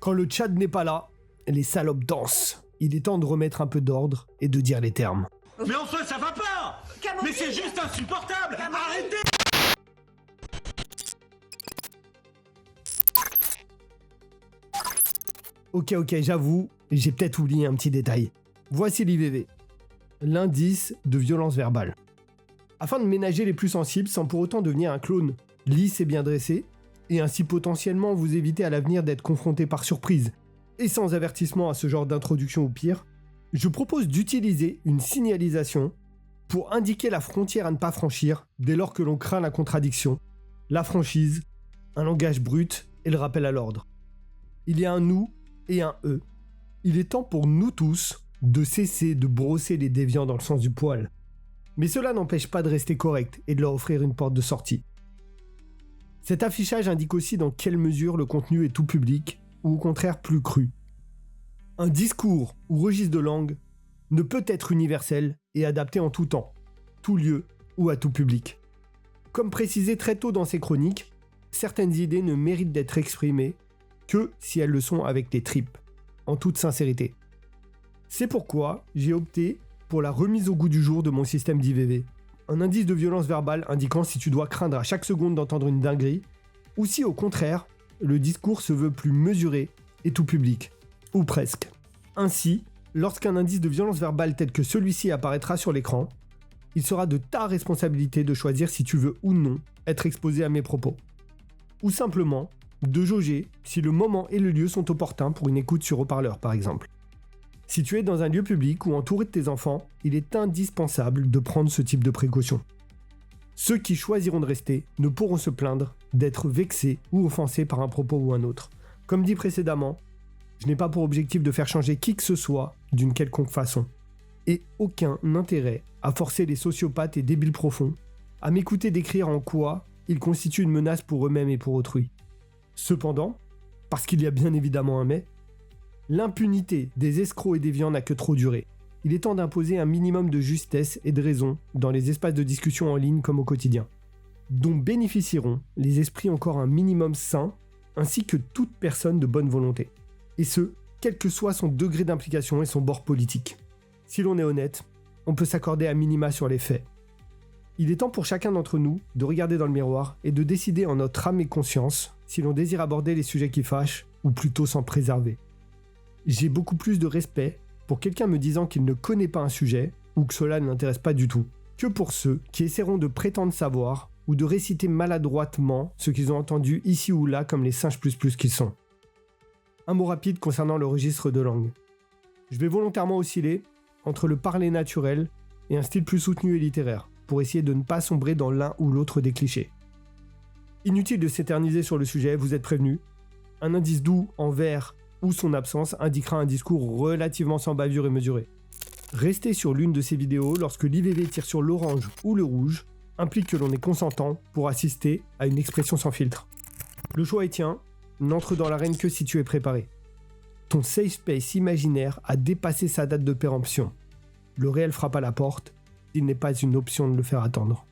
Quand le Tchad n'est pas là, les salopes dansent. Il est temps de remettre un peu d'ordre et de dire les termes. Mais en soi, ça va pas. Mais c'est juste insupportable. Arrêtez. Ok, j'avoue, j'ai peut-être oublié un petit détail. Voici l'IVV, l'indice de violence verbale. Afin de ménager les plus sensibles sans pour autant devenir un clone lisse et bien dressé, et ainsi potentiellement vous éviter à l'avenir d'être confronté par surprise et sans avertissement à ce genre d'introduction ou pire, je propose d'utiliser une signalisation pour indiquer la frontière à ne pas franchir dès lors que l'on craint la contradiction, la franchise, un langage brut et le rappel à l'ordre. Il y a un nous et un eux. Il est temps pour nous tous de cesser de brosser les déviants dans le sens du poil. Mais cela n'empêche pas de rester correct et de leur offrir une porte de sortie. Cet affichage indique aussi dans quelle mesure le contenu est tout public ou au contraire plus cru. Un discours ou registre de langue ne peut être universel et adapté en tout temps, tout lieu ou à tout public. Comme précisé très tôt dans ces chroniques, certaines idées ne méritent d'être exprimées que si elles le sont avec les tripes, en toute sincérité. C'est pourquoi j'ai opté pour la remise au goût du jour de mon système d'IVV, un indice de violence verbale indiquant si tu dois craindre à chaque seconde d'entendre une dinguerie, ou si au contraire, le discours se veut plus mesuré et tout public, ou presque. Ainsi, lorsqu'un indice de violence verbale tel que celui-ci apparaîtra sur l'écran, il sera de ta responsabilité de choisir si tu veux ou non être exposé à mes propos. Ou simplement, de jauger si le moment et le lieu sont opportuns pour une écoute sur haut-parleur par exemple. Si tu es dans un lieu public ou entouré de tes enfants, il est indispensable de prendre ce type de précaution. Ceux qui choisiront de rester ne pourront se plaindre d'être vexés ou offensés par un propos ou un autre. Comme dit précédemment, je n'ai pas pour objectif de faire changer qui que ce soit d'une quelconque façon. Et aucun intérêt à forcer les sociopathes et débiles profonds à m'écouter décrire en quoi ils constituent une menace pour eux-mêmes et pour autrui. Cependant, parce qu'il y a bien évidemment un mais, l'impunité des escrocs et des déviants n'a que trop duré. Il est temps d'imposer un minimum de justesse et de raison dans les espaces de discussion en ligne comme au quotidien, dont bénéficieront les esprits encore un minimum sains, ainsi que toute personne de bonne volonté. Et ce, quel que soit son degré d'implication et son bord politique. Si l'on est honnête, on peut s'accorder à minima sur les faits. Il est temps pour chacun d'entre nous de regarder dans le miroir et de décider en notre âme et conscience si l'on désire aborder les sujets qui fâchent ou plutôt s'en préserver. J'ai beaucoup plus de respect pour quelqu'un me disant qu'il ne connaît pas un sujet ou que cela ne l'intéresse pas du tout, que pour ceux qui essaieront de prétendre savoir ou de réciter maladroitement ce qu'ils ont entendu ici ou là comme les singes plus qu'ils sont. Un mot rapide concernant le registre de langue. Je vais volontairement osciller entre le parler naturel et un style plus soutenu et littéraire, pour essayer de ne pas sombrer dans l'un ou l'autre des clichés. Inutile de s'éterniser sur le sujet, vous êtes prévenus. Un indice doux en vert ou son absence indiquera un discours relativement sans bavure et mesuré. Rester sur l'une de ces vidéos lorsque l'IVV tire sur l'orange ou le rouge implique que l'on est consentant pour assister à une expression sans filtre. Le choix est tien, n'entre dans l'arène que si tu es préparé. Ton safe space imaginaire a dépassé sa date de péremption. Le réel frappe à la porte, il n'est pas une option de le faire attendre.